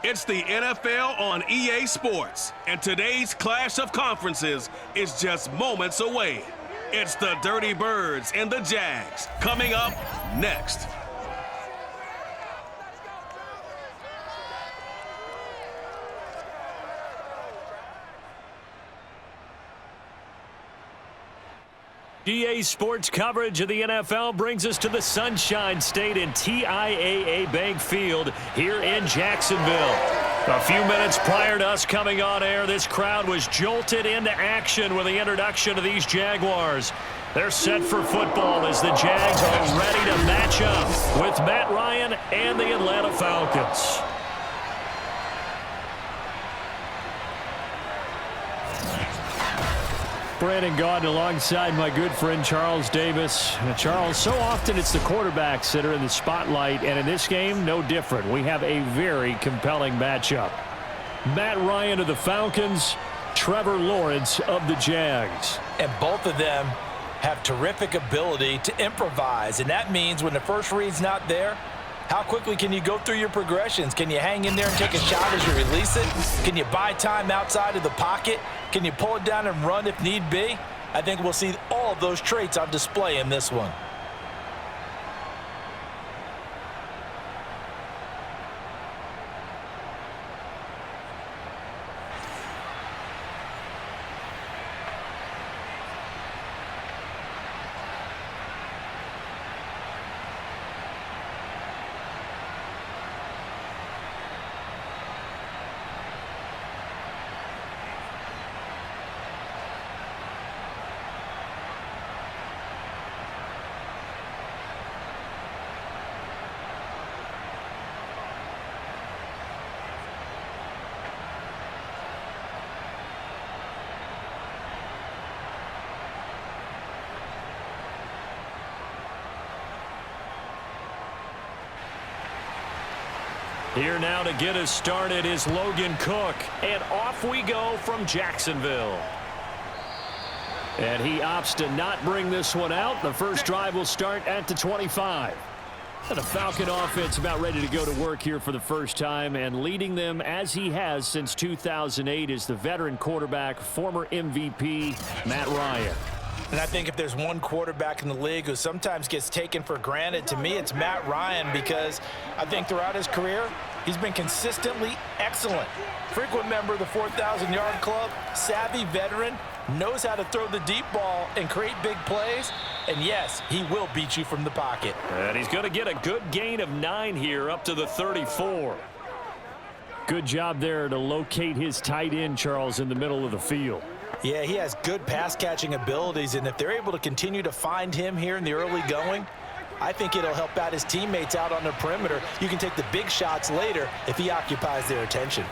It's the NFL on EA Sports, and today's clash of conferences is just moments away. It's the Dirty Birds and the Jags coming up next. EA Sports coverage of the NFL brings us to the Sunshine State and TIAA Bank Field here in Jacksonville. A few minutes prior to us coming on air, this crowd was jolted into action with the introduction of these Jaguars. They're set for football as the Jags are ready to match up with Matt Ryan and the Atlanta Falcons. Brandon Gaudin alongside my good friend Charles Davis. Charles, so often it's the quarterbacks that are in the spotlight, and in this game, no different. We have a very compelling matchup. Matt Ryan of the Falcons, Trevor Lawrence of the Jags. And both of them have terrific ability to improvise, and that means when the first read's not there, how quickly can you go through your progressions? Can you hang in there and take a shot as you release it? Can you buy time outside of the pocket? Can you pull it down and run if need be? I think we'll see all of those traits on display in this one. Here now to get us started is Logan Cook, and off we go from Jacksonville. And he opts to not bring this one out. The first drive will start at the 25. And the Falcon offense about ready to go to work here for the first time, and leading them as he has since 2008 is the veteran quarterback, former MVP, Matt Ryan. And I think if there's one quarterback in the league who sometimes gets taken for granted, to me it's Matt Ryan, because I think throughout his career, he's been consistently excellent. Frequent member of the 4,000-yard club, savvy veteran, knows how to throw the deep ball and create big plays. And yes, he will beat you from the pocket. And he's going to get a good gain of 9 here up to the 34. Good job there to locate his tight end, Charles, in the middle of the field. Yeah, he has good pass-catching abilities, and if they're able to continue to find him here in the early going, I think it'll help out his teammates out on the perimeter. You can take the big shots later if he occupies their attention.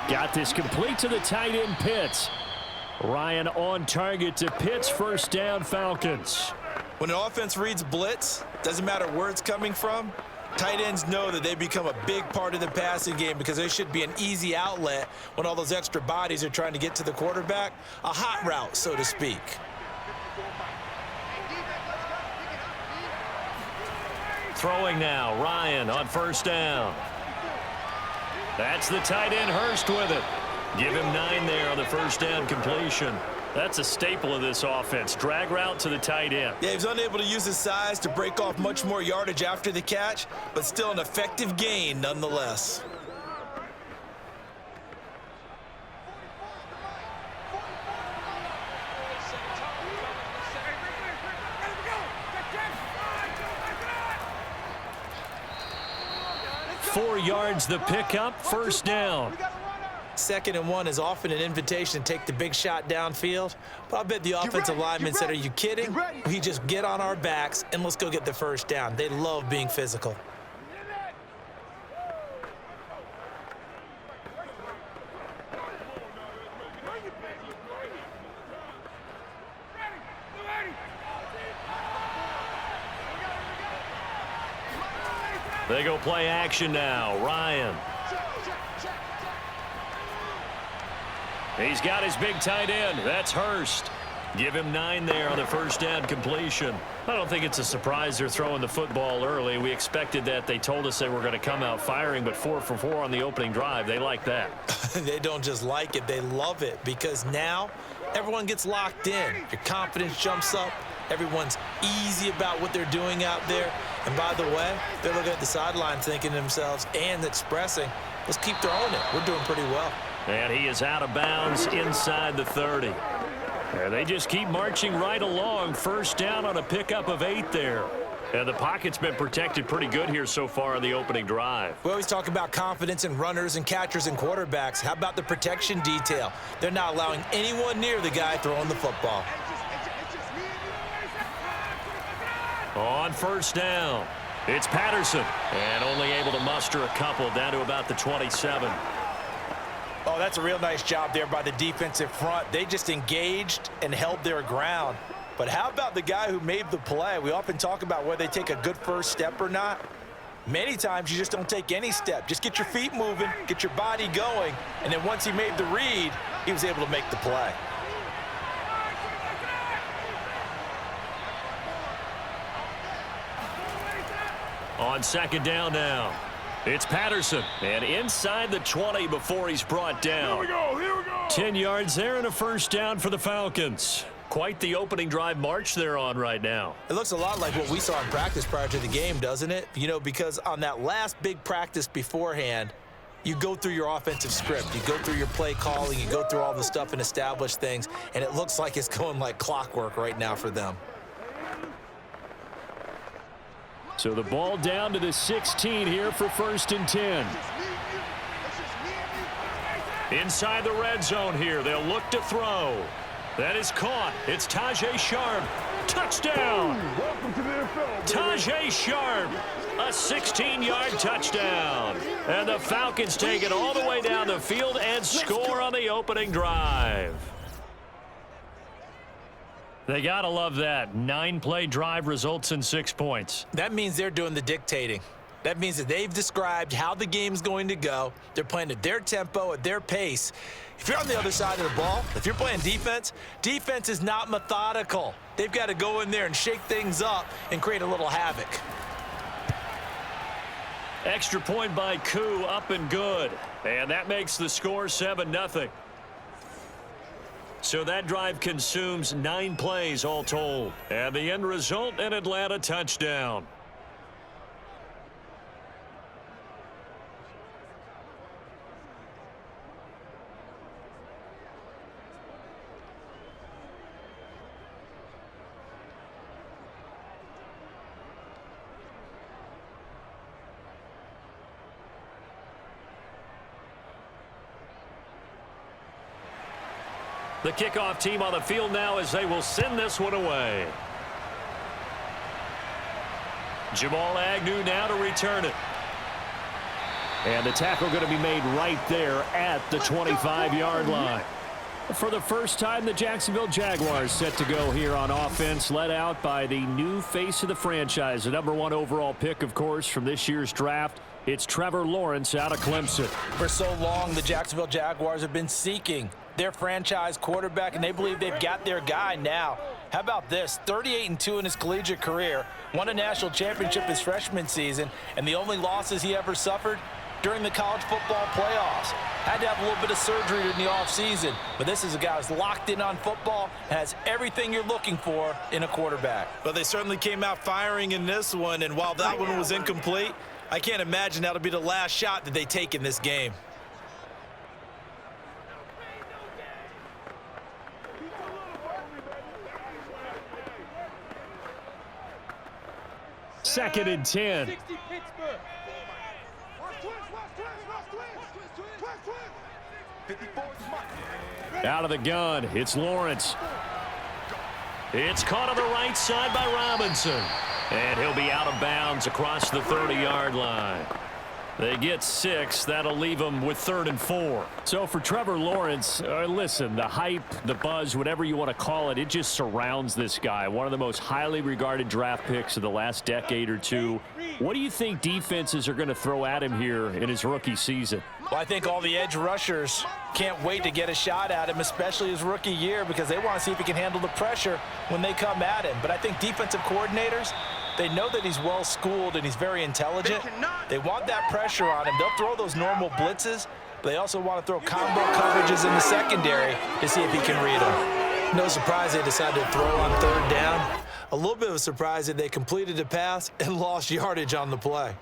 Got this complete to the tight end, Pitts. Ryan on target to Pitts, first down, Falcons. When an offense reads blitz, doesn't matter where it's coming from, tight ends know that they become a big part of the passing game because they should be an easy outlet when all those extra bodies are trying to get to the quarterback. A hot route, so to speak. Throwing now, Ryan on first down. That's the tight end, Hurst, with it. Give him 9 there on the first down completion. That's a staple of this offense. Drag route to the tight end. Yeah, he was unable to use his size to break off much more yardage after the catch, but still an effective gain nonetheless. Four yards the pickup, first down. 2nd and 1 is often an invitation to take the big shot downfield. But I bet the offensive linemen said, are you kidding? We just get on our backs and let's go get the first down. They love being physical. They go play action now. Ryan. He's got his big tight end. That's Hurst. Give him 9 there on the first down completion. I don't think it's a surprise they're throwing the football early. We expected that. They told us they were going to come out firing, but 4 for 4 on the opening drive. They like that. They don't just like it, they love it, because now everyone gets locked in. Your confidence jumps up. Everyone's easy about what they're doing out there. And by the way, they're looking at the sideline thinking to themselves and expressing, let's keep throwing it. We're doing pretty well. And he is out of bounds inside the 30. And they just keep marching right along. First down on a pickup of 8 there. And the pocket's been protected pretty good here so far on the opening drive. We always talk about confidence in runners and catchers and quarterbacks. How about the protection detail? They're not allowing anyone near the guy throwing the football. On first down, it's Patterson. And only able to muster a couple down to about the 27. Oh, that's a real nice job there by the defensive front. They just engaged and held their ground. But how about the guy who made the play? We often talk about whether they take a good first step or not. Many times you just don't take any step. Just get your feet moving, get your body going, and then once he made the read, he was able to make the play. On second down now, it's Patterson. And inside the 20 before he's brought down. Here we go. 10 yards there and a first down for the Falcons. Quite the opening drive march they're on right now. It looks a lot like what we saw in practice prior to the game, doesn't it? You know, because on that last big practice beforehand, you go through your offensive script. You go through your play calling. You go through all the stuff and establish things. And it looks like it's going like clockwork right now for them. So the ball down to the 16 here for first and 10. Inside the red zone here. They'll look to throw. That is caught. It's Tajay Sharp. Touchdown. Tajay Sharp. A 16-yard touchdown. And the Falcons take it all the way down the field and score on the opening drive. They got to love that. 9-play drive results in 6 points. That means they're doing the dictating. That means that they've described how the game's going to go. They're playing at their tempo, at their pace. If you're on the other side of the ball, if you're playing defense, defense is not methodical. They've got to go in there and shake things up and create a little havoc. Extra point by Koo, up and good. And that makes the score 7-0. So that drive consumes 9 plays all told. And the end result, an Atlanta touchdown. The kickoff team on the field now as they will send this one away. Jamal Agnew now to return it. And the tackle going to be made right there at the 25-yard line. For the first time, the Jacksonville Jaguars set to go here on offense, led out by the new face of the franchise, the #1 overall pick, of course, from this year's draft. It's Trevor Lawrence out of Clemson. For so long, the Jacksonville Jaguars have been seeking their franchise quarterback, and they believe they've got their guy now. How about this? 38-2 in his collegiate career, won a national championship his freshman season, and the only losses he ever suffered during the college football playoffs. Had to have a little bit of surgery in the offseason, but this is a guy who's locked in on football and has everything you're looking for in a quarterback. Well, they certainly came out firing in this one, and while that one was incomplete, I can't imagine that'll be the last shot that they take in this game. Second and 10. Out of the gun, it's Lawrence. It's caught on the right side by Robinson. And he'll be out of bounds across the 30-yard line. They get 6. That'll leave them with 3rd and 4. So for Trevor Lawrence, listen, the hype, the buzz, whatever you want to call it, it just surrounds this guy. One of the most highly regarded draft picks of the last decade or two. What do you think defenses are going to throw at him here in his rookie season? Well, I think all the edge rushers can't wait to get a shot at him, especially his rookie year, because they want to see if he can handle the pressure when they come at him. But I think defensive coordinators, they know that he's well-schooled and he's very intelligent. They want that pressure on him. They'll throw those normal blitzes, but they also want to throw combo coverages in the secondary to see if he can read them. No surprise they decided to throw on 3rd down. A little bit of a surprise that they completed the pass and lost yardage on the play.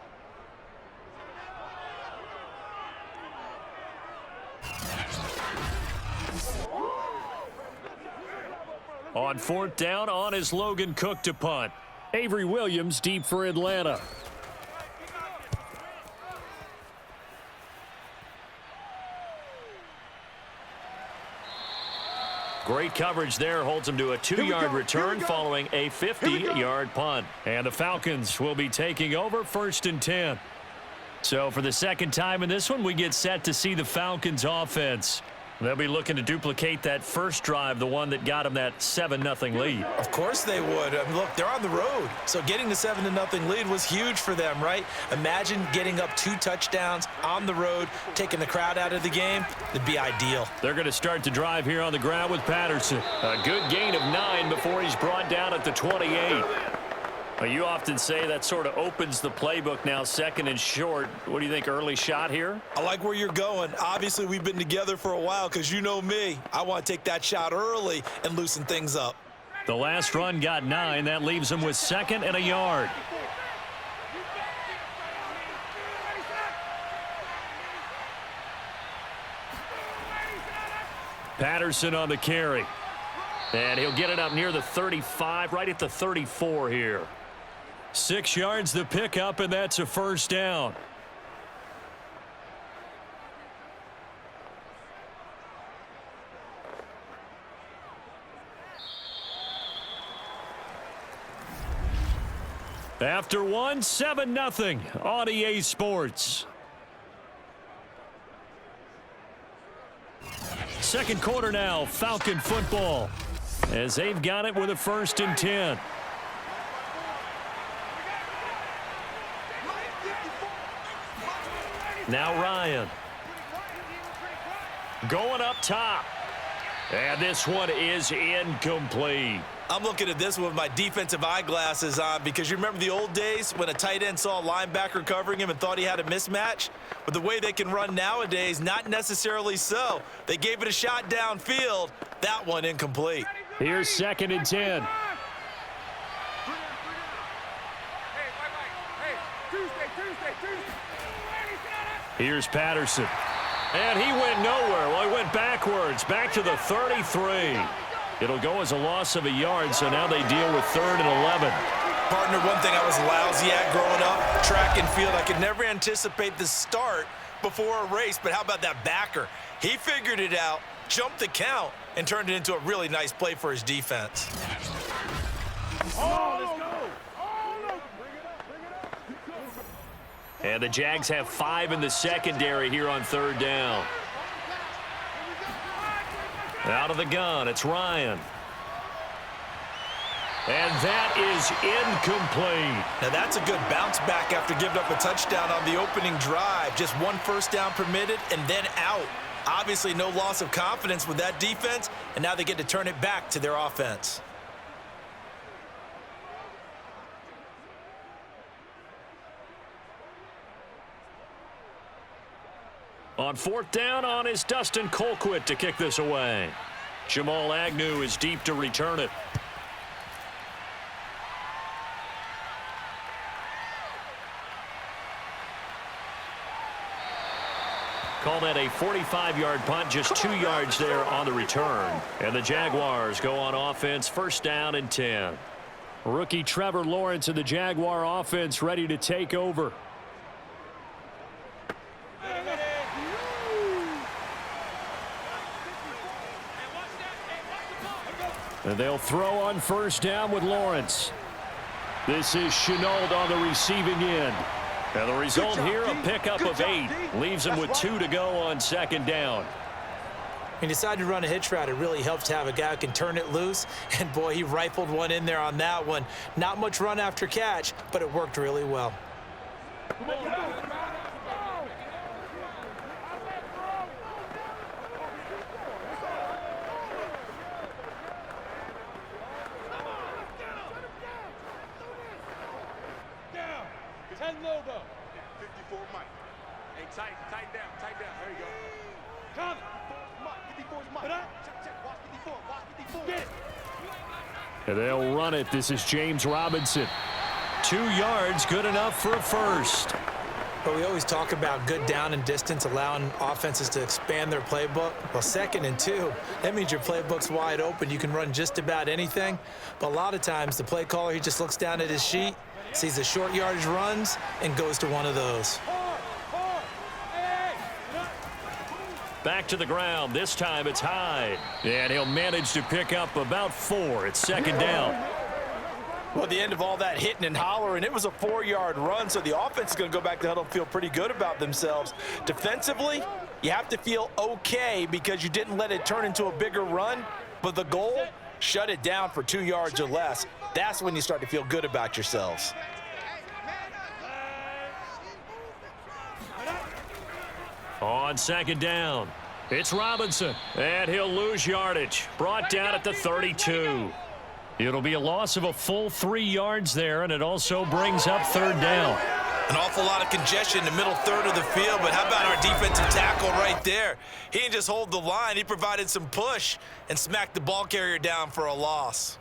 On 4th down, on is Logan Cook to punt. Avery Williams deep for Atlanta. Great coverage there, holds him to a 2-yard return following a 50-yard punt. And the Falcons will be taking over 1st and 10. So for the second time in this one, we get set to see the Falcons offense. They'll be looking to duplicate that first drive, the one that got them that 7-0 lead. Of course they would. I mean, look, they're on the road. So getting the 7-0 lead was huge for them, right? Imagine getting up 2 touchdowns on the road, taking the crowd out of the game. It'd be ideal. They're going to start the drive here on the ground with Patterson. A good gain of 9 before he's brought down at the 28. Well, you often say that sort of opens the playbook now, 2nd and short. What do you think, early shot here? I like where you're going. Obviously, we've been together for a while because you know me. I want to take that shot early and loosen things up. The last run got 9. That leaves him with 2nd and a yard. Patterson on the carry. And he'll get it up near the 35, right at the 34 here. 6 yards the pickup, and that's a 1st down. After 1, 7-0 on EA Sports. Second quarter now, Falcon football, as they've got it with a 1st and 10. Now Ryan. Going up top. And this one is incomplete. I'm looking at this with my defensive eyeglasses on because you remember the old days when a tight end saw a linebacker covering him and thought he had a mismatch? But the way they can run nowadays, not necessarily so. They gave it a shot downfield. That one incomplete. Here's 2nd and 10. Here's Patterson. And he went nowhere. Well, he went backwards, back to the 33. It'll go as a loss of a yard, so now they deal with 3rd and 11. Partner, one thing I was lousy at growing up, track and field, I could never anticipate the start before a race, but how about that backer? He figured it out, jumped the count, and turned it into a really nice play for his defense. Oh, let's go. And the Jags have 5 in the secondary here on 3rd down. Out of the gun, it's Ryan. And that is incomplete. Now that's a good bounce back after giving up a touchdown on the opening drive. Just 1 first down permitted and then out. Obviously no loss of confidence with that defense, and now they get to turn it back to their offense. On 4th down, on is Dustin Colquitt to kick this away. Jamal Agnew is deep to return it. Call that a 45-yard punt, just 2 yards there on the return. And the Jaguars go on offense, 1st down and 10. Rookie Trevor Lawrence and the Jaguar offense ready to take over. And they'll throw on 1st down with Lawrence. This is Chenault on the receiving end. And the result here, a pickup of 8. Leaves him with 2 to go on second down. When you decide to run a hitch route, it really helps to have a guy who can turn it loose. And, boy, he rifled one in there on that one. Not much run after catch, but it worked really well. And they'll run it. This is James Robinson. 2 yards, good enough for a first. But we always talk about good down and distance, allowing offenses to expand their playbook. Well, 2nd and 2, that means your playbook's wide open. You can run just about anything. But a lot of times, the play caller, he just looks down at his sheet, sees the short yardage runs, and goes to one of those. Back to the ground. This time it's Hyde. And he'll manage to pick up about 4. It's second down. Well, at the end of all that hitting and hollering, it was a 4-yard run, so the offense is going to go back to huddle and feel pretty good about themselves. Defensively, you have to feel okay because you didn't let it turn into a bigger run, but the goal, shut it down for 2 yards or less. That's when you start to feel good about yourselves. On second down, it's Robinson, and he'll lose yardage. Brought down at the 32. It'll be a loss of a full 3 yards there, and it also brings up third down. An awful lot of congestion in the middle third of the field, but how about our defensive tackle right there? He didn't just hold the line. He provided some push and smacked the ball carrier down for a loss.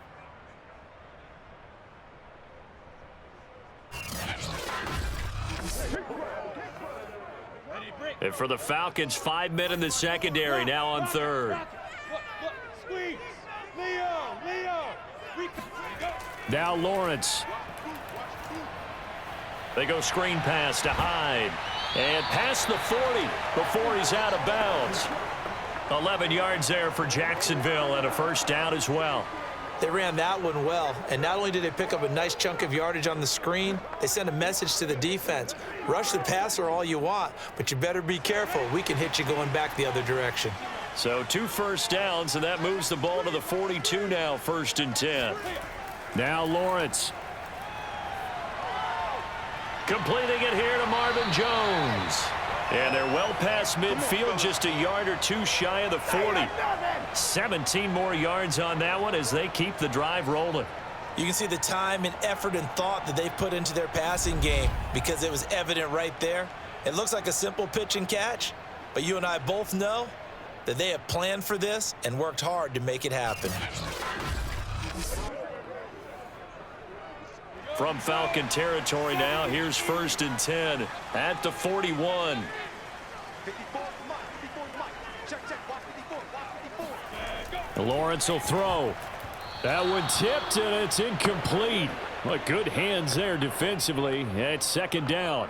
And for the Falcons, 5 men in the secondary now on third. Now Lawrence. They go screen pass to Hyde. And past the 40 before he's out of bounds. 11 yards there for Jacksonville and a first down as well. They ran that one well, and not only did they pick up a nice chunk of yardage on the screen, they sent a message to the defense. Rush the passer all you want, but you better be careful. We can hit you going back the other direction. So 2 first downs, and that moves the ball to the 42 now, 1st and 10. Now Lawrence. Completing it here to Marvin Jones. And they're well past midfield, just a yard or 2 shy of the 40. 17 more yards on that one as they keep the drive rolling. You can see the time and effort and thought that they put into their passing game because it was evident right there. It looks like a simple pitch and catch, but you and I both know that they have planned for this and worked hard to make it happen. From Falcon territory now, here's 1st and 10 at the 41. Lawrence will throw. That one tipped, and it's incomplete. Well, good hands there defensively at second down.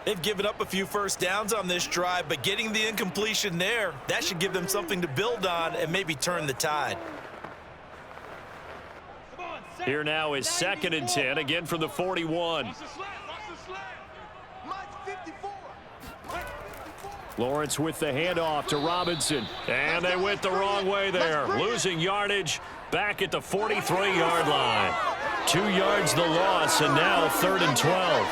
They've given up a few first downs on this drive, but getting the incompletion there, that should give them something to build on and maybe turn the tide. Here now is 2nd and 10, again from the 41. Lawrence with the handoff to Robinson. And they went the wrong way there. Losing yardage back at the 43-yard line. 2 yards the loss, and now 3rd and 12.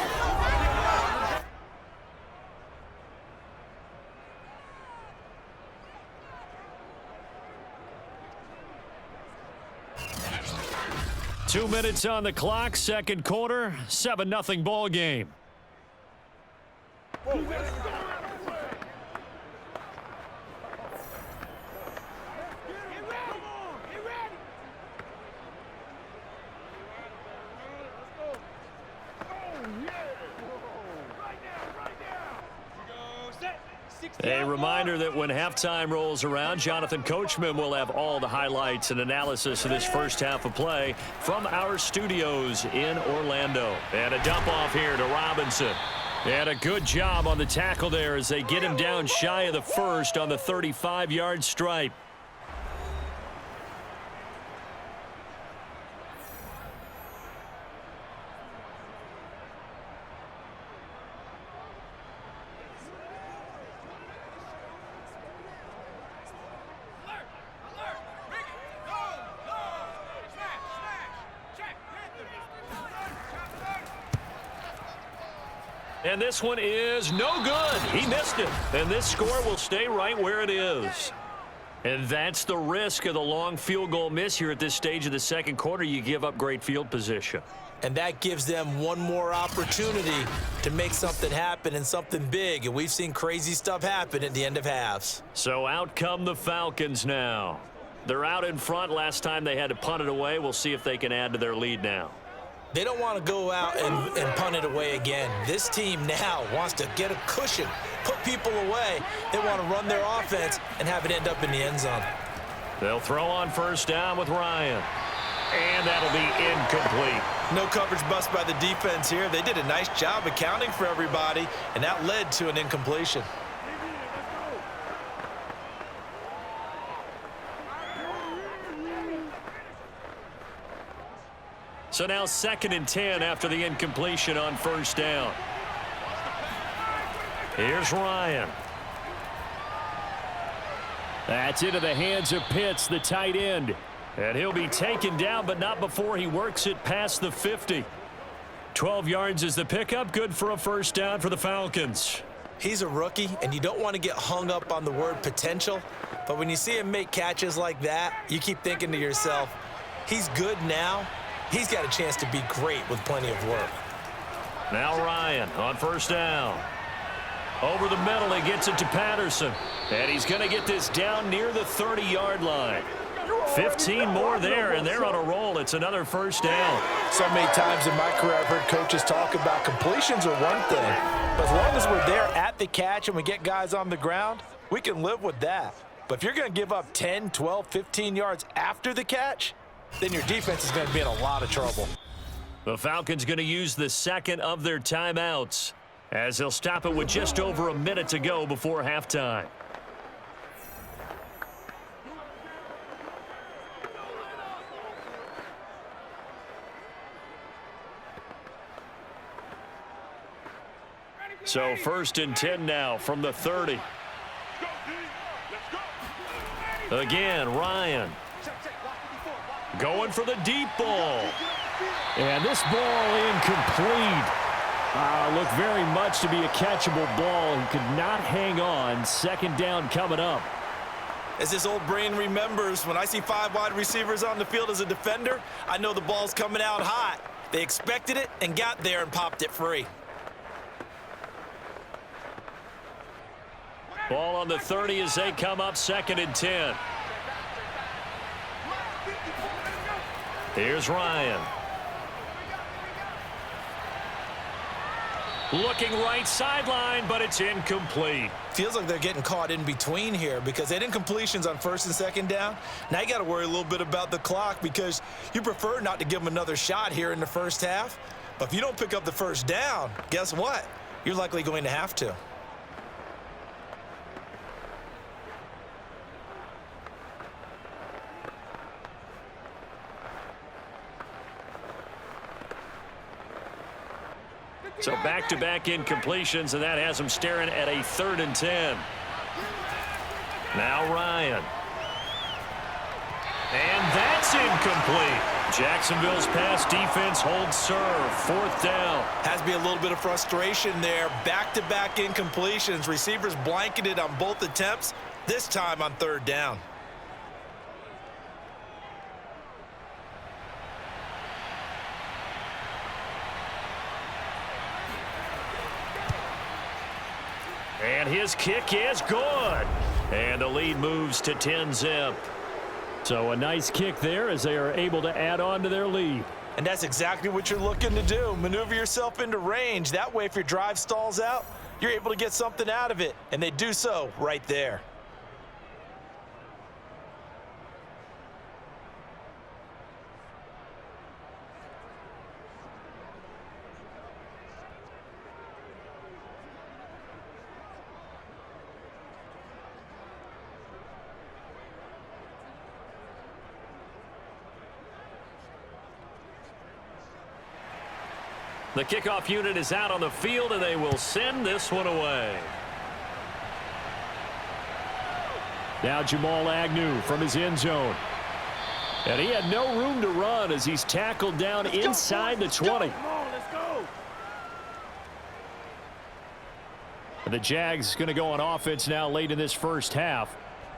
Two minutes on the clock, second quarter, 7-0 ball game. A reminder that when halftime rolls around, Jonathan Coachman will have all the highlights and analysis of this first half of play from our studios in Orlando. And a dump off here to Robinson. And a good job on the tackle there as they get him down shy of the first on the 35-yard stripe. And this one is no good. He missed it. And this score will stay right where it is. And that's the risk of the long field goal miss here at this stage of the second quarter. You give up great field position. And that gives them one more opportunity to make something happen and something big. And we've seen crazy stuff happen at the end of halves. So out come the Falcons now. They're out in front. Last time they had to punt it away. We'll see if they can add to their lead now. They don't want to go out and punt it away again. This team now wants to get a cushion, put people away. They want to run their offense and have it end up in the end zone. They'll throw on first down with Ryan. And that'll be incomplete. No coverage bust by the defense here. They did a nice job accounting for everybody, and that led to an incompletion. So now 2nd and 10 after the incompletion on first down. Here's Ryan. That's into the hands of Pitts, the tight end. And he'll be taken down, but not before he works it past the 50. 12 yards is the pickup. Good for a first down for the Falcons. He's a rookie, and you don't want to get hung up on the word potential. But when you see him make catches like that, you keep thinking to yourself, he's good now. He's got a chance to be great with plenty of work. Now Ryan on first down. Over the middle, he gets it to Patterson. And he's going to get this down near the 30-yard line. 15 more there, and they're on a roll. It's another first down. So many times in my career I've heard coaches talk about completions are one thing. But as long as we're there at the catch and we get guys on the ground, we can live with that. But if you're going to give up 10, 12, 15 yards after the catch, then your defense is going to be in a lot of trouble. The Falcons going to use the second of their timeouts as they'll stop it with just over a minute to go before halftime. So 1st and 10 now from the 30. Again, Ryan. Going for the deep ball. And this ball incomplete. Looked very much to be a catchable ball. He could not hang on. 2nd down coming up. As this old brain remembers, when I see 5 wide receivers on the field as a defender, I know the ball's coming out hot. They expected it and got there and popped it free. Ball on the 30 as they come up 2nd and 10. Here's Ryan. Looking right sideline, but it's incomplete. Feels like they're getting caught in between here because they had incompletions on 1st and 2nd down. Now you got to worry a little bit about the clock because you prefer not to give them another shot here in the first half. But if you don't pick up the first down, guess what? You're likely going to have to. So back-to-back incompletions, and that has them staring at a 3rd and 10. Now Ryan. And that's incomplete. Jacksonville's pass defense holds serve. 4th down. Has to be a little bit of frustration there. Back-to-back incompletions. Receivers blanketed on both attempts, this time on 3rd down. And his kick is good. And the lead moves to 10-zip. So a nice kick there as they are able to add on to their lead. And that's exactly what you're looking to do. Maneuver yourself into range. That way, if your drive stalls out, you're able to get something out of it. And they do so right there. The kickoff unit is out on the field, and they will send this one away. Now Jamal Agnew from his end zone. And he had no room to run as he's tackled down inside the 20. The Jags going to go on offense now late in this first half.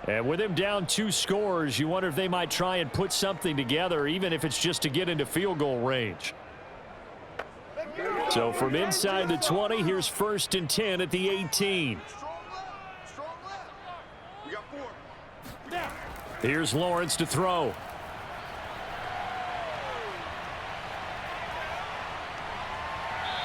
And with him down 2 scores, you wonder if they might try and put something together, even if it's just to get into field goal range. So from inside the 20, here's 1st and 10 at the 18. Here's Lawrence to throw.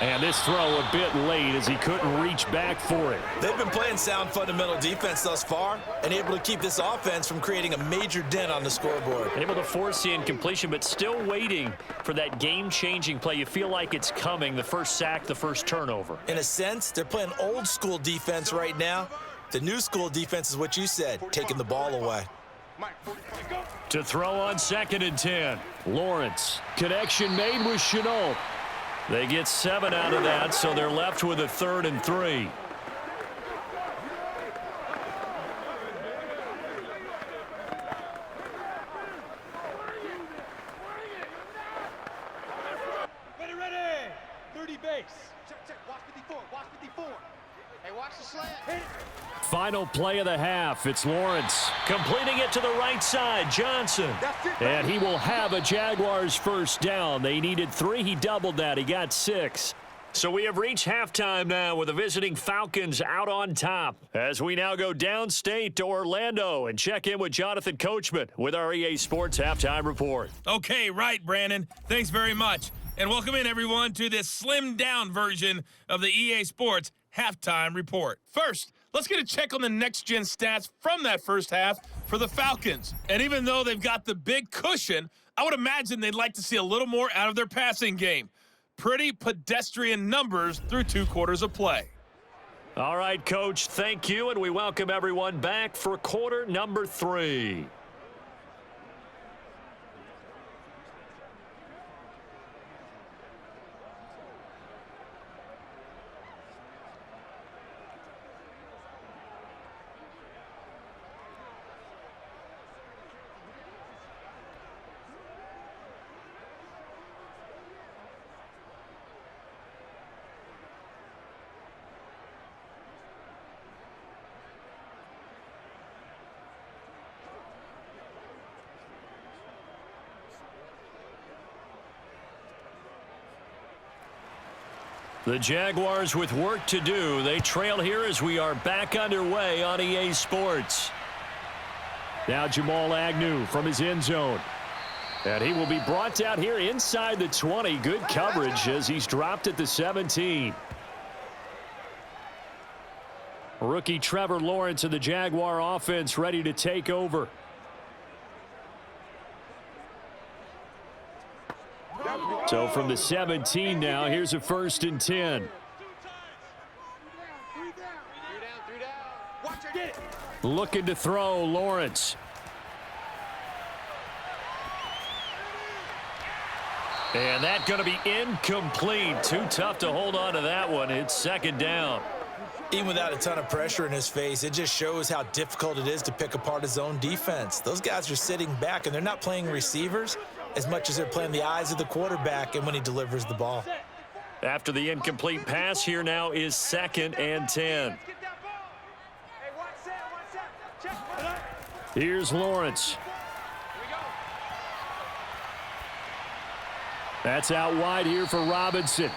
And this throw a bit late as he couldn't reach back for it. They've been playing sound fundamental defense thus far and able to keep this offense from creating a major dent on the scoreboard. Able to force the incompletion, but still waiting for that game-changing play. You feel like it's coming, the first sack, the first turnover. In a sense, they're playing old school defense right now. The new school defense is what you said, taking the ball away. To throw on 2nd and 10. Lawrence. Connection made with Chenault. They get 7 out of that, so they're left with a 3rd and 3. Ready. 30 base. Check. Watch 54. Watch 54. Hey, watch the slant. Final play of the half. It's Lawrence Completing it to the right side. Johnson. and he will have a Jaguars first down. They needed 3. He doubled that. He got 6. So we have reached halftime now with the visiting Falcons out on top. As we now go downstate to Orlando and check in with Jonathan Coachman with our EA Sports Halftime Report. Okay, right, Brandon. Thanks very much. And welcome in, everyone, to this slimmed-down version of the EA Sports Halftime Report. First, let's get a check on the next-gen stats from that first half for the Falcons. And even though they've got the big cushion, I would imagine they'd like to see a little more out of their passing game. Pretty pedestrian numbers through 2 quarters of play. All right, Coach, thank you, and we welcome everyone back for quarter number 3. The Jaguars with work to do. They trail here as we are back underway on EA Sports. Now Jamal Agnew from his end zone. And he will be brought down here inside the 20. Good coverage as he's dropped at the 17. Rookie Trevor Lawrence of the Jaguar offense ready to take over. So from the 17 now, here's a 1st and 10. Looking to throw, Lawrence. And that's going to be incomplete. Too tough to hold on to that one. It's 2nd down. Even without a ton of pressure in his face, it just shows how difficult it is to pick apart his own defense. Those guys are sitting back, and they're not playing receivers as much as they're playing the eyes of the quarterback and when he delivers the ball. After the incomplete pass, here now is 2nd and 10. Here's Lawrence. That's out wide here for Robinson.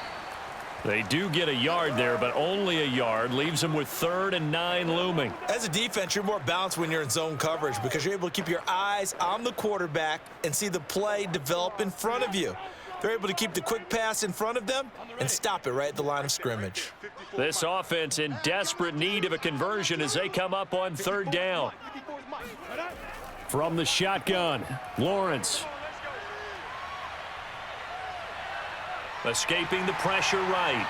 They do get a yard there, but only a yard. Leaves them with 3rd and 9 looming. As a defense, you're more balanced when you're in zone coverage because you're able to keep your eyes on the quarterback and see the play develop in front of you. They're able to keep the quick pass in front of them and stop it right at the line of scrimmage. This offense in desperate need of a conversion as they come up on 3rd down. From the shotgun, Lawrence. Escaping the pressure right.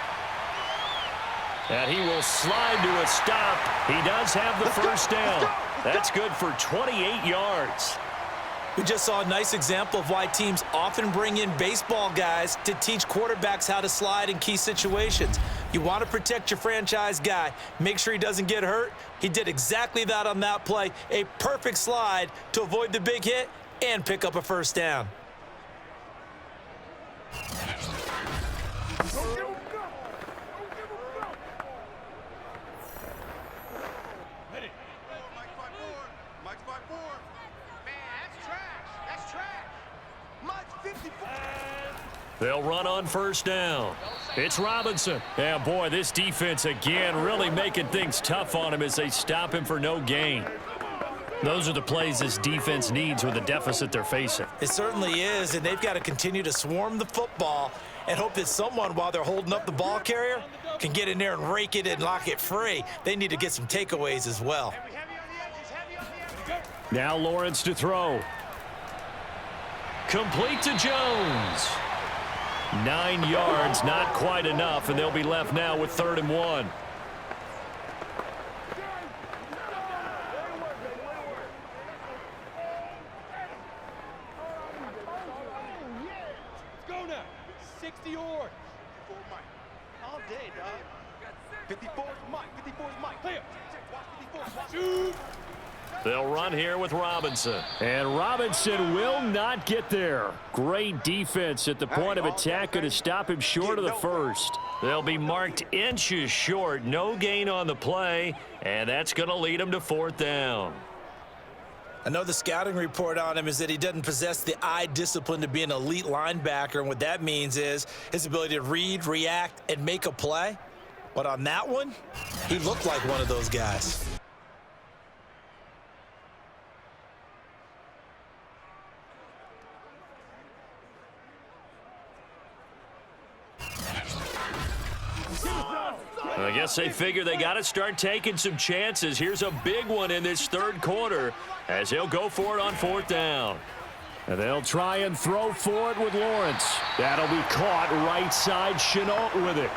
And he will slide to a stop. He does have the first down. That's good for 28 yards. We just saw a nice example of why teams often bring in baseball guys to teach quarterbacks how to slide in key situations. You want to protect your franchise guy. Make sure he doesn't get hurt. He did exactly that on that play. A perfect slide to avoid the big hit and pick up a first down. They'll run on first down. It's Robinson. Yeah, boy, this defense again really making things tough on him as they stop him for no gain. Those are the plays this defense needs with the deficit they're facing. It certainly is, and they've got to continue to swarm the football and hope that someone, while they're holding up the ball carrier, can get in there and rake it and lock it free. They need to get some takeaways as well. Now Lawrence to throw. Complete to Jones. 9 yards, not quite enough, and they'll be left now with 3rd and 1. Let's go now. 60 yards. All day, dog. 54 is Mike. 54 is Mike. Clear. Watch 54. Shoot. They'll run here with Robinson. And Robinson will not get there. Great defense at the point of attack, going to stop him short of the first. They'll be marked inches short. No gain on the play, and that's going to lead them to 4th down. I know the scouting report on him is that he doesn't possess the eye discipline to be an elite linebacker, and what that means is his ability to read, react, and make a play. But on that one, he looked like one of those guys. I guess they figure they got to start taking some chances. Here's a big one in this 3rd quarter as they'll go for it on 4th down. And they'll try and throw for it with Lawrence. That'll be caught right side. Chenault with it.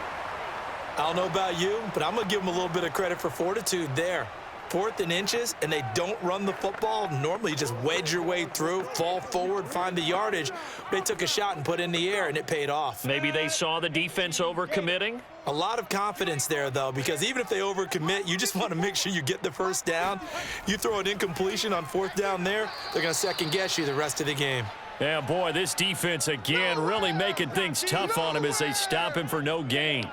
I don't know about you, but I'm going to give him a little bit of credit for fortitude there. 4th and inches, and they don't run the football. Normally, you just wedge your way through, fall forward, find the yardage. They took a shot and put it in the air, and it paid off. Maybe they saw the defense overcommitting. A lot of confidence there, though, because even if they overcommit, you just want to make sure you get the first down. You throw an incompletion on 4th down there, they're going to second-guess you the rest of the game. Yeah, boy, this defense again really making things tough on him as they stop him for no gain.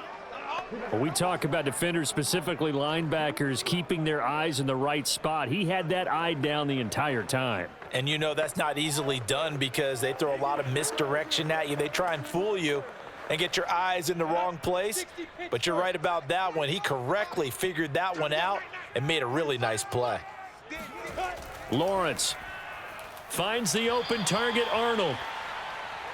When we talk about defenders, specifically linebackers, keeping their eyes in the right spot, he had that eye down the entire time. And you know that's not easily done because they throw a lot of misdirection at you. They try and fool you and get your eyes in the wrong place. But you're right about that one. He correctly figured that one out and made a really nice play. Lawrence finds the open target, Arnold.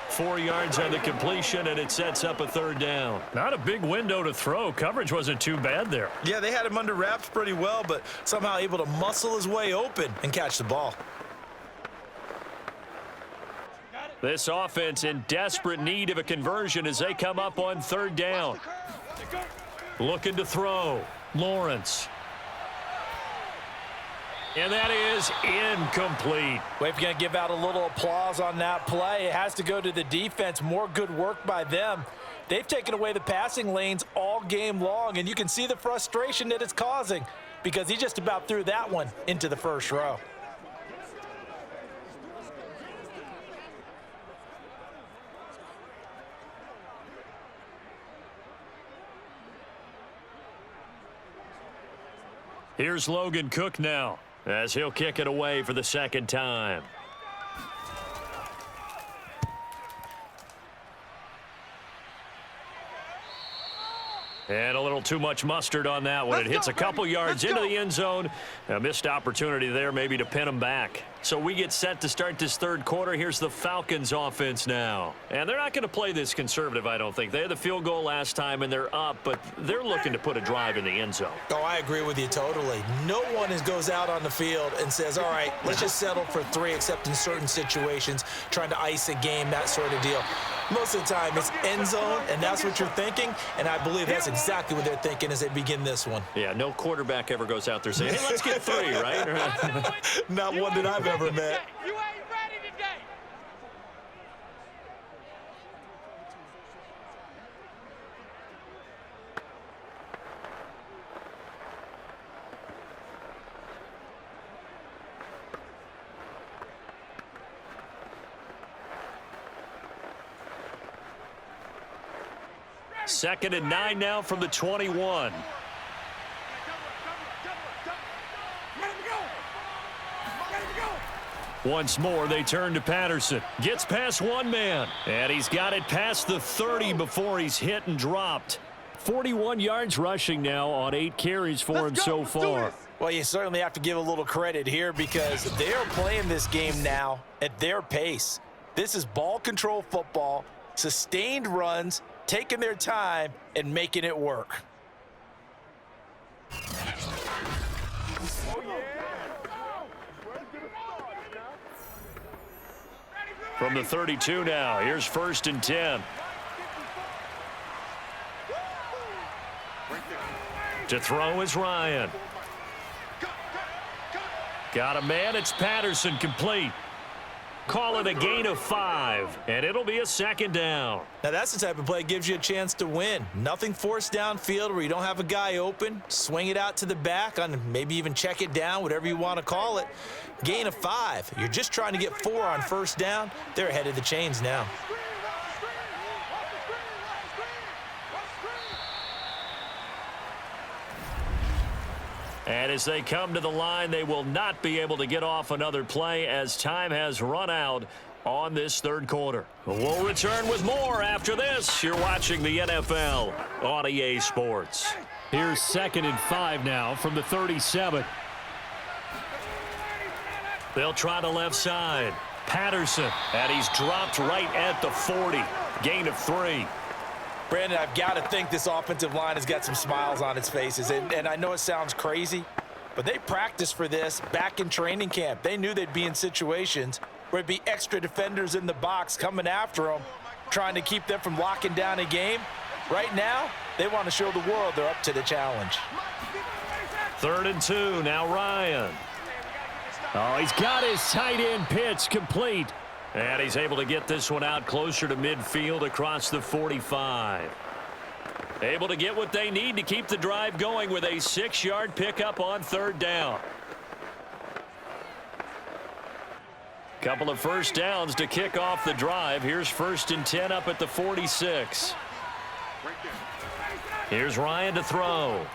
4 yards on the completion, and it sets up a 3rd down. Not a big window to throw. Coverage wasn't too bad there. Yeah, they had him under wraps pretty well, but somehow able to muscle his way open and catch the ball. This offense in desperate need of a conversion as they come up on 3rd down. Looking to throw. Lawrence. And that is incomplete. Well, if you're going to give out a little applause on that play, it has to go to the defense. More good work by them. They've taken away the passing lanes all game long, and you can see the frustration that it's causing because he just about threw that one into the first row. Here's Logan Cook now as he'll kick it away for the 2nd time. And a little too much mustard on that one. It hits a couple yards into the end zone. A missed opportunity there maybe to pin them back. So we get set to start this 3rd quarter. Here's the Falcons offense now. And they're not going to play this conservative, I don't think. They had the field goal last time, and they're up, but they're looking to put a drive in the end zone. Oh, I agree with you totally. No one goes out on the field and says, all right, let's just settle for 3, except in certain situations, trying to ice a game, that sort of deal. Most of the time, it's end zone, and that's what you're thinking, and I believe that's exactly what they're thinking as they begin this one. Yeah, no quarterback ever goes out there saying, hey, let's get 3, right? Not one that I've ever met. You ain't ready today. Second and 9 now from the 21. Once more, they turn to Patterson. Gets past one man, and he's got it past the 30 before he's hit and dropped. 41 yards rushing now on 8 carries for him so far. Well, you certainly have to give a little credit here because they are playing this game now at their pace. This is ball control football, sustained runs, taking their time, and making it work. From the 32 now, here's 1st and 10. To throw is Ryan. Got a man, it's Patterson, complete. Call it a gain of 5, and it'll be a 2nd down. Now that's the type of play that gives you a chance to win. Nothing forced downfield where you don't have a guy open. Swing it out to the back, on maybe even check it down, whatever you want to call it. Gain of 5. You're just trying to get 4 on 1st down. They're ahead of the chains now. And as they come to the line, they will not be able to get off another play as time has run out on this 3rd quarter. We'll return with more after this. You're watching the NFL on EA Sports. Here's 2nd and 5 now from the 37. They'll try the left side. Patterson, and he's dropped right at the 40. Gain of 3. Brandon, I've got to think this offensive line has got some smiles on its faces. And I know it sounds crazy, but they practiced for this back in training camp. They knew they'd be in situations where it'd be extra defenders in the box coming after them, trying to keep them from locking down a game. Right now, they want to show the world they're up to the challenge. 3rd and 2, now Ryan. Oh, he's got his tight end pitch complete. And he's able to get this one out closer to midfield across the 45. Able to get what they need to keep the drive going with a 6-yard pickup on 3rd down. Couple of 1st downs to kick off the drive. Here's 1st and 10 up at the 46. Here's Ryan to throw.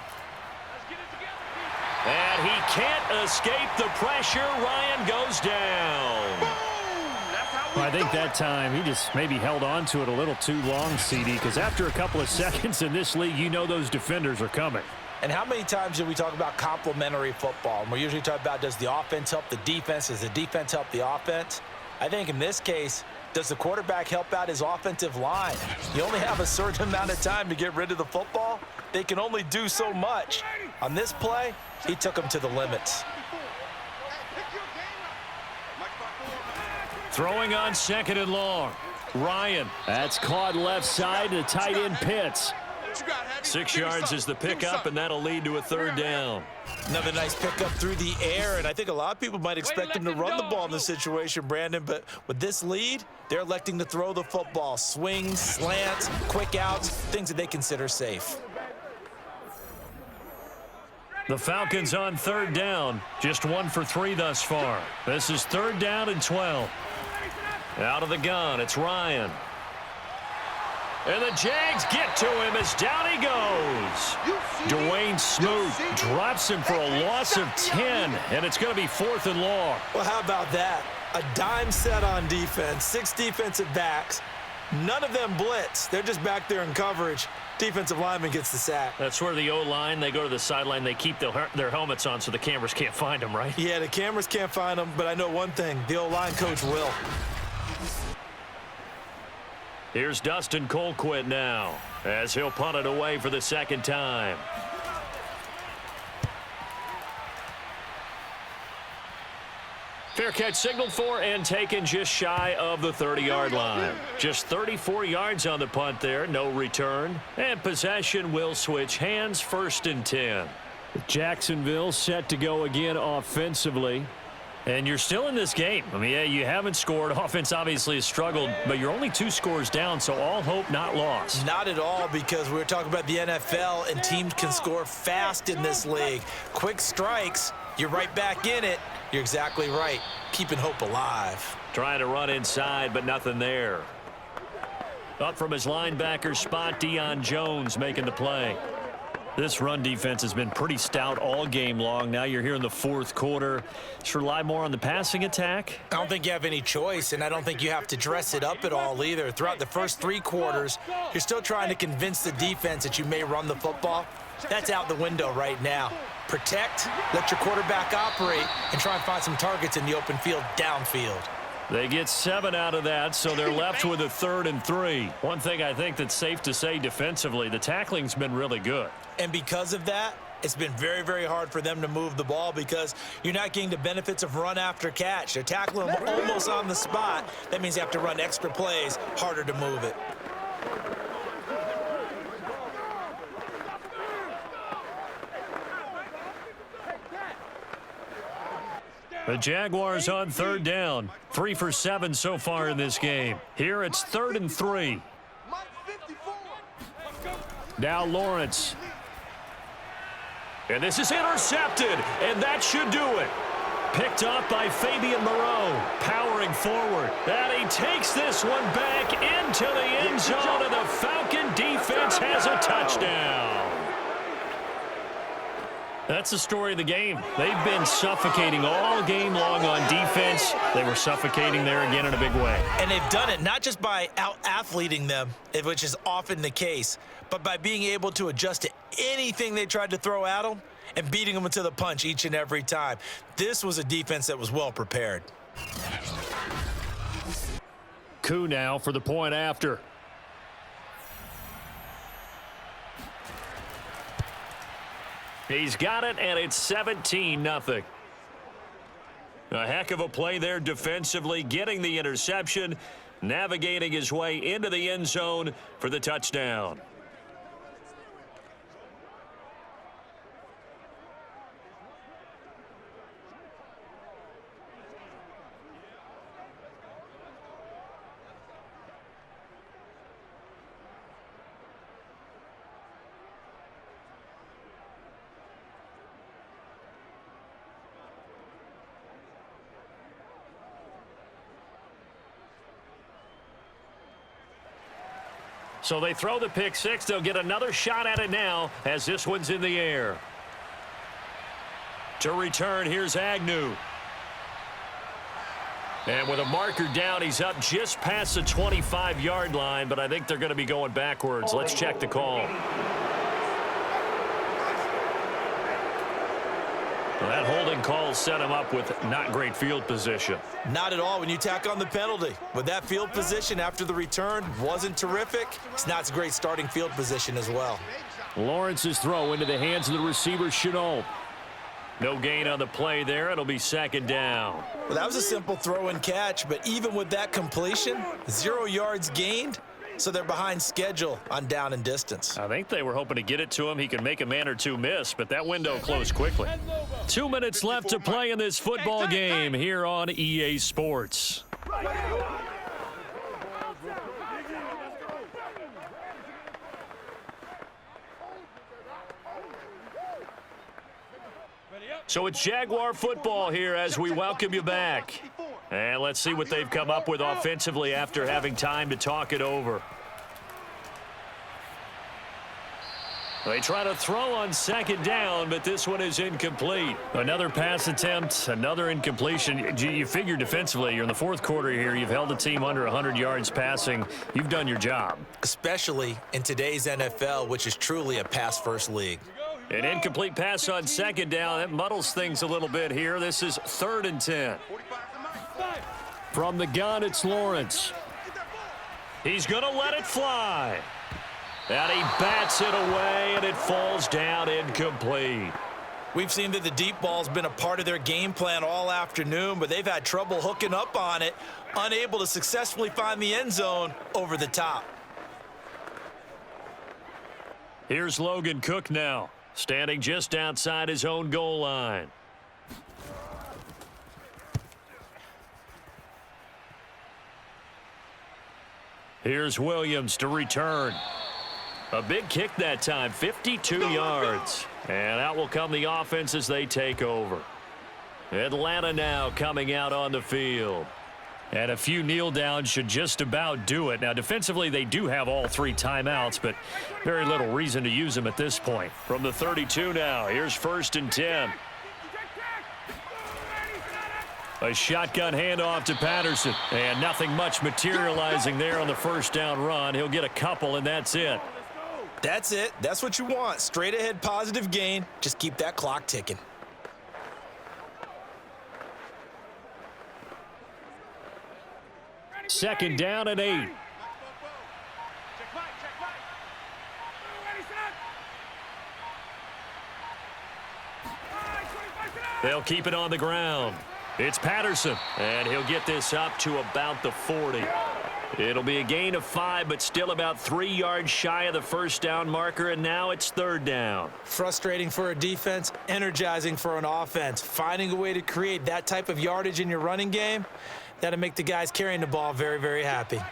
And he can't escape the pressure. Ryan goes down. Well, I think that time he just maybe held on to it a little too long, CD, because after a couple of seconds in this league, you know those defenders are coming. And how many times do we talk about complementary football? And we're usually talking about, does the offense help the defense? Does the defense help the offense? I think in this case, does the quarterback help out his offensive line? You only have a certain amount of time to get rid of the football. They can only do so much. On this play, he took them to the limits. Throwing on 2nd and long. Ryan. That's caught left side to tight end Pitts. 6 yards is the pickup, and that'll lead to a 3rd down. Another nice pickup through the air, and I think a lot of people might expect him to run the ball in this situation, Brandon, but with this lead, they're electing to throw the football. Swings, slants, quick outs, things that they consider safe. The Falcons on 3rd down, just 1 for 3 thus far. This is 3rd down and 12. Out of the gun, it's Ryan. And the Jags get to him as down he goes. Dwayne Smoot drops him for a loss of 10, and it's going to be 4th and long. Well, how about that? A dime set on defense, 6 defensive backs. None of them blitz. They're just back there in coverage. Defensive lineman gets the sack. That's where the O-line, they go to the sideline, they keep their helmets on so the cameras can't find them, right? Yeah, the cameras can't find them, but I know one thing, the O-line coach will. Here's Dustin Colquitt now, as he'll punt it away for the 2nd time. Fair catch signaled for and taken just shy of the 30-yard line. Just 34 yards on the punt there, no return. And possession will switch hands, 1st and 10. Jacksonville set to go again offensively. And you're still in this game. I mean, yeah, you haven't scored. Offense obviously has struggled, but you're only 2 scores down, so all hope not lost. Not at all, because we're talking about the NFL, and teams can score fast in this league. Quick strikes, you're right back in it. You're exactly right. Keeping hope alive. Trying to run inside, but nothing there. Up from his linebacker spot, Deion Jones making the play. This run defense has been pretty stout all game long. Now you're here in the fourth quarter. Just rely more on the passing attack. I don't think you have any choice, and I don't think you have to dress it up at all either. Throughout the first 3 quarters, you're still trying to convince the defense that you may run the football. That's out the window right now. Protect, let your quarterback operate, and try and find some targets in the open field downfield. They get 7 out of that, so they're left with a 3rd and 3. One thing I think that's safe to say defensively, the tackling's been really good. And because of that, it's been very, very hard for them to move the ball because you're not getting the benefits of run after catch. They're tackling them almost on the spot. That means you have to run extra plays, harder to move it. The Jaguars on 3rd down. 3 for 7 so far in this game. Here it's 3rd and 3. Now Lawrence. And this is intercepted, and that should do it. Picked up by Fabian Moreau, powering forward. And he takes this one back into the end zone, and the Falcon defense has a touchdown. That's the story of the game. They've been suffocating all game long on defense. They were suffocating there again in a big way. And they've done it not just by out-athleting them, which is often the case, but by being able to adjust to anything they tried to throw at them and beating them to the punch each and every time. This was a defense that was well prepared. Koo now for the point after. He's got it, and it's 17-0. A heck of a play there defensively, getting the interception, navigating his way into the end zone for the touchdown. So they throw the pick six. They'll get another shot at it now as this one's in the air. To return, here's Agnew. And with a marker down, he's up just past the 25-yard line, but I think they're going to be going backwards. Let's check the call. Well, that holding call set him up with not great field position. Not at all when you tack on the penalty. With that field position after the return wasn't terrific. It's not a great starting field position as well. Lawrence's throw into the hands of the receiver, Chenault. No gain on the play there. It'll be 2nd down. Well, that was a simple throw and catch, but even with that completion, 0 yards gained, so they're behind schedule on down and distance. I think they were hoping to get it to him. He could make a man or two miss, but that window closed quickly. 2 minutes left to play in this football game here on EA Sports. So it's Jaguar football here as we welcome you back. And let's see what they've come up with offensively after having time to talk it over. They try to throw on 2nd down, but this one is incomplete. Another pass attempt, another incompletion. You figure defensively, you're in the 4th quarter here. You've held the team under 100 yards passing. You've done your job. Especially in today's NFL, which is truly a pass-first league. An incomplete pass on 2nd down. That muddles things a little bit here. This is 3rd and 10. From the gun, it's Lawrence. He's going to let it fly. And he bats it away, and it falls down incomplete. We've seen that the deep ball's been a part of their game plan all afternoon, but they've had trouble hooking up on it, unable to successfully find the end zone over the top. Here's Logan Cook now, standing just outside his own goal line. Here's Williams to return. A big kick that time, 52 yards. And out will come the offense as they take over. Atlanta now coming out on the field. And a few kneel downs should just about do it. Now, defensively, they do have all 3 timeouts, but very little reason to use them at this point. From the 32 now, here's 1st and 10. A shotgun handoff to Patterson, and nothing much materializing there on the 1st down run. He'll get a couple, and that's it. That's it. That's what you want. Straight ahead positive gain. Just keep that clock ticking. Second down and 8. They'll keep it on the ground. It's Patterson, and he'll get this up to about the 40. It'll be a gain of 5, but still about 3 yards shy of the 1st down marker, and now it's 3rd down. Frustrating for a defense, energizing for an offense. Finding a way to create that type of yardage in your running game, that'll make the guys carrying the ball very, very happy. Right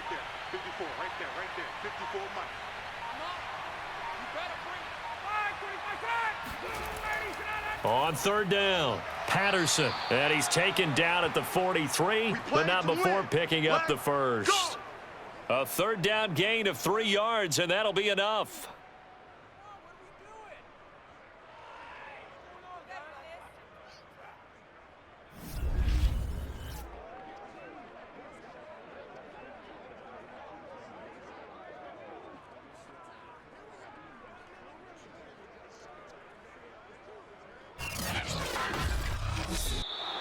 there, 54, right there, 54, Mike. On 3rd down, Patterson, and he's taken down at the 43, but not before picking up the 1st. A 3rd down gain of 3 yards, and that'll be enough.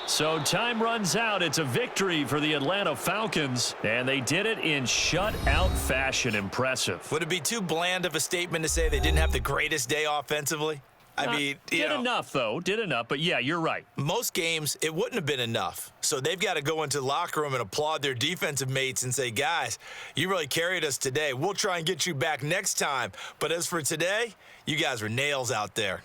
So time runs out. It's a victory for the Atlanta Falcons, and they did it in shutout fashion. Impressive. Would it be too bland of a statement to say they didn't have the greatest day offensively? I mean, did enough, though. Did enough, but yeah, you're right. Most games, it wouldn't have been enough. So they've got to go into the locker room and applaud their defensive mates and say, guys, you really carried us today. We'll try and get you back next time. But as for today, you guys were nails out there.